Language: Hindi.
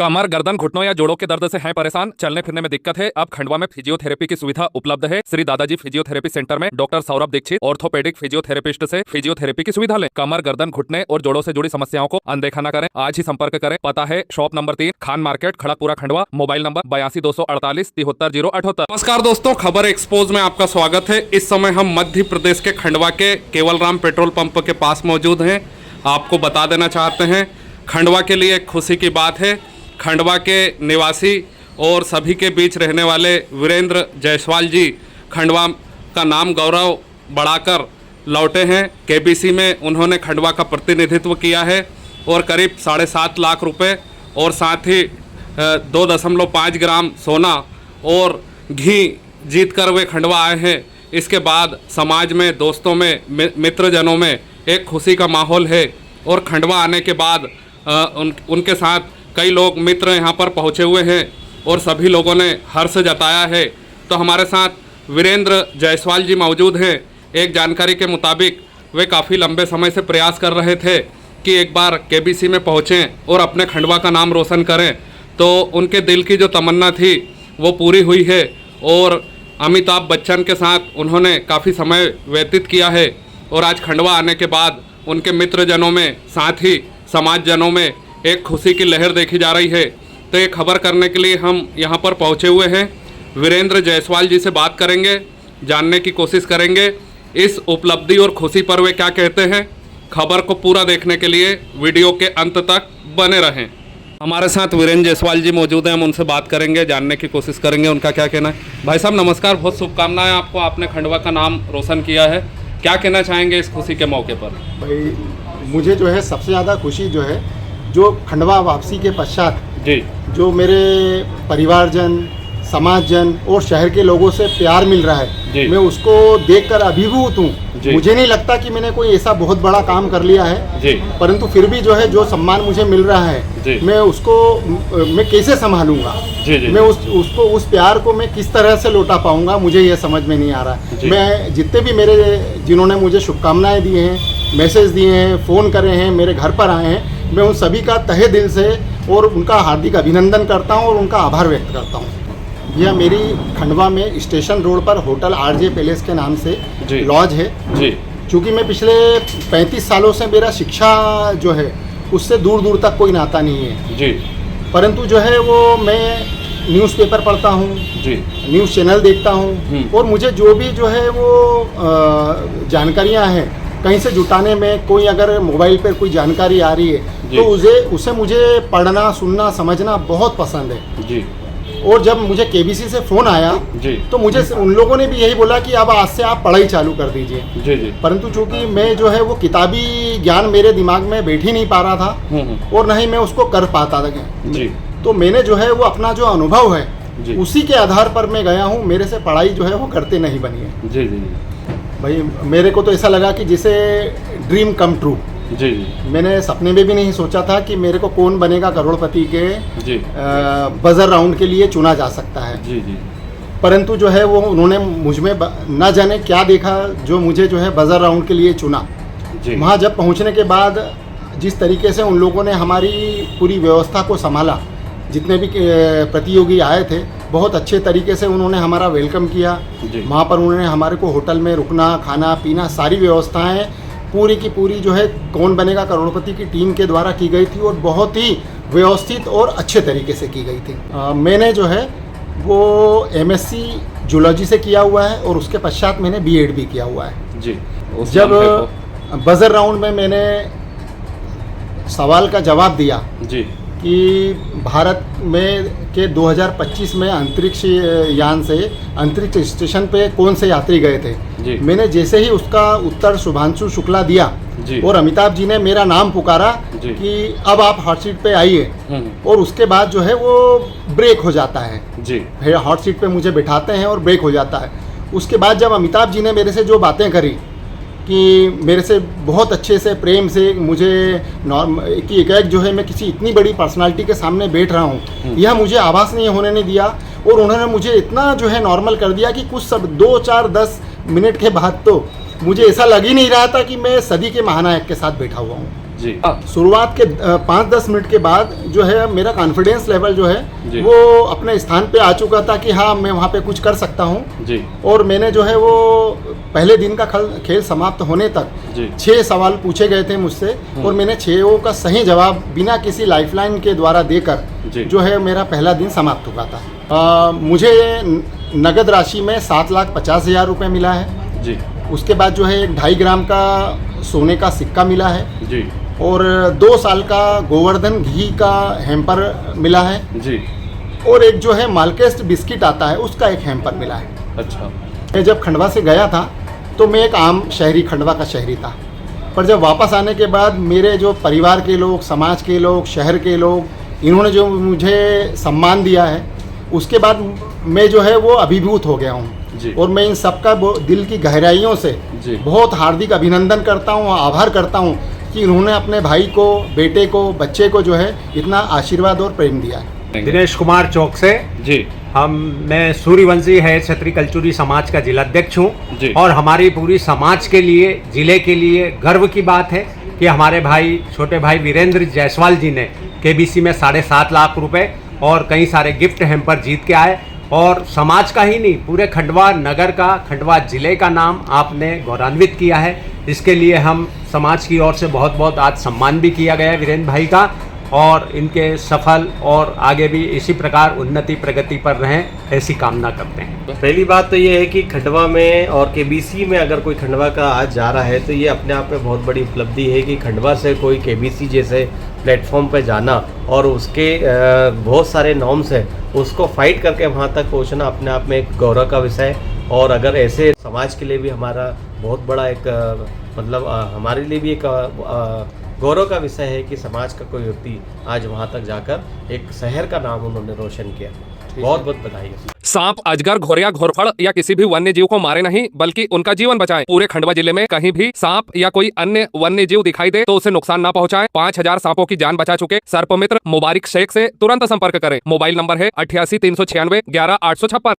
कमर, गर्दन, घुटनों या जोड़ों के दर्द से हैं परेशान, चलने फिरने में दिक्कत है? अब खंडवा में फिजियोथेरेपी की सुविधा उपलब्ध है। श्री दादाजी फिजियोथेरेपी सेंटर में doctor Saurabh Dixit orthopaedic physiotherapist से फिजियोथेरेपी की सुविधा लें। कमर, गर्दन, घुटने और जोड़ों से जुड़ी समस्याओं को अनदेखा न करें। आज ही संपर्क करें। पता है shop number 3, Khan market, Khadagpura, Khandwa. Mobile number 82 248 73 078। नमस्कार दोस्तों, खबर एक्सपोज में आपका स्वागत है। इस समय हम मध्य प्रदेश के खंडवा के केवलराम पेट्रोल पंप के पास मौजूद हैं। आपको बता देना चाहते हैं, खंडवा के लिए एक खुशी की बात है। खंडवा के निवासी और सभी के बीच रहने वाले वीरेंद्र जायसवाल जी खंडवा का नाम गौरव बढ़ाकर लौटे हैं। केबीसी में उन्होंने खंडवा का प्रतिनिधित्व किया है और करीब 7.5 लाख रुपए और साथ ही 2.5 ग्राम सोना और घी जीतकर वे खंडवा आए हैं। इसके बाद समाज में, दोस्तों में, मित्रजनों में एक खुशी का माहौल है और खंडवा आने के बाद उनके साथ कई लोग मित्र यहाँ पर पहुँचे हुए हैं और सभी लोगों ने हर्ष जताया है। तो हमारे साथ वीरेंद्र जायसवाल जी मौजूद हैं। एक जानकारी के मुताबिक वे काफ़ी लंबे समय से प्रयास कर रहे थे कि एक बार केबीसी में पहुँचें और अपने खंडवा का नाम रोशन करें। तो उनके दिल की जो तमन्ना थी वो पूरी हुई है और अमिताभ बच्चन के साथ उन्होंने काफ़ी समय व्यतीत किया है और आज खंडवा आने के बाद उनके मित्रजनों में, साथ ही समाजजनों में एक खुशी की लहर देखी जा रही है। तो ये खबर करने के लिए हम यहाँ पर पहुँचे हुए हैं। वीरेंद्र जायसवाल जी से बात करेंगे, जानने की कोशिश करेंगे इस उपलब्धि और खुशी पर वे क्या कहते हैं। खबर को पूरा देखने के लिए वीडियो के अंत तक बने रहें। हमारे साथ वीरेंद्र जायसवाल जी मौजूद हैं, हम उनसे बात करेंगे, जानने की कोशिश करेंगे उनका क्या कहना है। भाई साहब नमस्कार, बहुत शुभकामनाएं आपको, आपने खंडवा का नाम रोशन किया है। क्या कहना चाहेंगे इस खुशी के मौके पर? भाई मुझे जो है सबसे ज़्यादा खुशी जो है, जो खंडवा वापसी के पश्चात जी जो मेरे परिवारजन, समाजजन और शहर के लोगों से प्यार मिल रहा है, मैं उसको देखकर अभिभूत हूँ। मुझे नहीं लगता कि मैंने कोई ऐसा बहुत बड़ा काम कर लिया है, परंतु फिर भी जो है जो सम्मान मुझे मिल रहा है मैं उसको मैं कैसे संभालूंगा, मैं उसको उस प्यार को मैं किस तरह से लौटा पाऊंगा, मुझे ये समझ में नहीं आ रहा। मैं जितने भी मेरे जिन्होंने मुझे शुभकामनाएं दी हैं, मैसेज दिए हैं, फ़ोन करे हैं, मेरे घर पर आए हैं, मैं उन सभी का तहे दिल से और उनका हार्दिक अभिनंदन करता हूं और उनका आभार व्यक्त करता हूं। यह मेरी खंडवा में स्टेशन रोड पर होटल आरजे पैलेस के नाम से लॉज है जी। चूँकि मैं पिछले 35 सालों से मेरा शिक्षा जो है उससे दूर दूर तक कोई नाता नहीं है जी, परंतु जो है वो मैं न्यूज़पेपर पढ़ता हूँ जी, न्यूज़ चैनल देखता हूँ और मुझे जो भी जो है वो जानकारियाँ हैं कहीं से जुटाने में, कोई अगर मोबाइल पर कोई जानकारी आ रही है तो उसे मुझे पढ़ना, सुनना, समझना बहुत पसंद है जी। और जब मुझे केबीसी से फ़ोन आया जी तो मुझे उन लोगों ने भी यही बोला कि अब आज से आप पढ़ाई चालू कर दीजिए जी जी। परंतु चूंकि मैं जो है वो किताबी ज्ञान मेरे दिमाग में बैठ ही नहीं पा रहा था और न ही मैं उसको कर पाता था जी, तो मैंने जो है वो अपना जो अनुभव है उसी के आधार पर मैं गया हूँ। मेरे से पढ़ाई जो है वो करते नहीं बनी है जी जी। भाई मेरे को तो ऐसा लगा कि जैसे ड्रीम कम ट्रू जी जी। मैंने सपने में भी नहीं सोचा था कि मेरे को कौन बनेगा करोड़पति के जी बजर राउंड के लिए चुना जा सकता है जी जी। परंतु जो है वो उन्होंने मुझ में न जाने क्या देखा जो मुझे जो है बजर राउंड के लिए चुना जी। वहाँ जब पहुँचने के बाद जिस तरीके से उन लोगों ने हमारी पूरी व्यवस्था को संभाला, जितने भी प्रतियोगी आए थे बहुत अच्छे तरीके से उन्होंने हमारा वेलकम किया। वहाँ पर उन्होंने हमारे को होटल में रुकना, खाना पीना, सारी व्यवस्थाएं पूरी की पूरी जो है कौन बनेगा करोड़पति की टीम के द्वारा की गई थी और बहुत ही व्यवस्थित और अच्छे तरीके से की गई थी। मैंने जो है वो MSc जूलॉजी से किया हुआ है और उसके पश्चात मैंने B.Ed भी किया हुआ है जी। जब बजर राउंड में मैंने सवाल का जवाब दिया जी कि भारत में के 2025 में अंतरिक्ष यान से अंतरिक्ष स्टेशन पे कौन से यात्री गए थे जी। मैंने जैसे ही उसका उत्तर शुभांशु शुक्ला दिया जी और अमिताभ जी ने मेरा नाम पुकारा कि अब आप हॉट सीट पे आइए, और उसके बाद जो है वो ब्रेक हो जाता है जी। फिर हॉट सीट पे मुझे बिठाते हैं और ब्रेक हो जाता है। उसके बाद जब अमिताभ जी ने मेरे से जो बातें करी कि मेरे से बहुत अच्छे से प्रेम से मुझे कि एक जो है मैं किसी इतनी बड़ी पर्सनालिटी के सामने बैठ रहा हूँ, यह मुझे आभास नहीं होने नहीं दिया और उन्होंने मुझे इतना जो है नॉर्मल कर दिया कि कुछ सब 2, 4, 10 मिनट के बाद तो मुझे ऐसा लग ही नहीं रहा था कि मैं सदी के महानायक के साथ बैठा हुआ हूँ जी शुरुआत के 5-10 मिनट के बाद जो है मेरा कॉन्फिडेंस लेवल जो जी। है वो अपने स्थान पे आ चुका था कि हाँ मैं वहाँ पे कुछ कर सकता हूँ। जी और मैंने जो है वो पहले दिन का खेल समाप्त होने तक जी 6 सवाल पूछे गए थे मुझसे और मैंने 6 का सही जवाब बिना किसी लाइफलाइन के द्वारा देकर जी। जो है मेरा पहला दिन समाप्त हुआ था। मुझे नगद राशि में 7,50,000 रुपये मिला है। जी उसके बाद जो है 2.5 ग्राम का सोने का सिक्का मिला है जी और 2 साल का गोवर्धन घी का हैम्पर मिला है जी। और एक जो है मालकेस्ट बिस्किट आता है उसका एक हैम्पर मिला है। अच्छा मैं जब खंडवा से गया था तो मैं एक आम शहरी, खंडवा का शहरी था, पर जब वापस आने के बाद मेरे जो परिवार के लोग, समाज के लोग, शहर के लोग, इन्होंने जो मुझे सम्मान दिया है उसके बाद मैं जो है वो अभिभूत हो गया हूँ। जी। और मैं इन सबका दिल की गहराइयों से जी। बहुत हार्दिक अभिनंदन करता हूँ, आभार करता हूँ कि इन्होंने अपने भाई को, बेटे को, बच्चे को जो है इतना आशीर्वाद और प्रेम दिया है। दिनेश कुमार चौक से जी मैं सूर्यवंशी है क्षत्रिय कल्चुरी समाज का जिलाध्यक्ष जी। हूँ और हमारी पूरी समाज के लिए, जिले के लिए गर्व की बात है कि हमारे भाई, छोटे भाई वीरेंद्र जायसवाल जी ने केबीसी में 7.5 लाख रुपए और कई सारे गिफ्ट हैम्पर जीत के आए और समाज का ही नहीं, पूरे खंडवा नगर का, खंडवा जिले का नाम आपने गौरवान्वित किया है। इसके लिए हम समाज की ओर से बहुत बहुत आज सम्मान भी किया गया है वीरेंद्र भाई का और इनके सफल और आगे भी इसी प्रकार उन्नति प्रगति पर रहें ऐसी कामना करते हैं। पहली बात तो ये है कि खंडवा में और केबीसी में अगर कोई खंडवा का आज जा रहा है तो ये अपने आप में बहुत बड़ी उपलब्धि है कि खंडवा से कोई केबीसी जैसे प्लेटफॉर्म पर जाना और उसके बहुत सारे नॉर्म्स हैं उसको फाइट करके वहाँ तक पहुँचना अपने आप में एक गौरव का विषय। और अगर ऐसे समाज के लिए भी हमारा बहुत बड़ा एक मतलब हमारे लिए भी एक गौरव का विषय है कि समाज का कोई व्यक्ति आज वहाँ तक जाकर एक शहर का नाम उन्होंने रोशन किया। बहुत बहुत बधाई है। सांप, अजगर, घोरिया, घोरफड़ या किसी भी वन्य जीव को मारे नहीं बल्कि उनका जीवन बचाएं। पूरे खंडवा जिले में कहीं भी सांप या कोई अन्य वन्य जीव दिखाई दे तो उसे नुकसान ना पहुंचाएं। 5,000 सांपों की जान बचा चुके सर्प मित्र मुबारिक शेख से तुरंत संपर्क करें। मोबाइल नंबर है 88 396 11 856।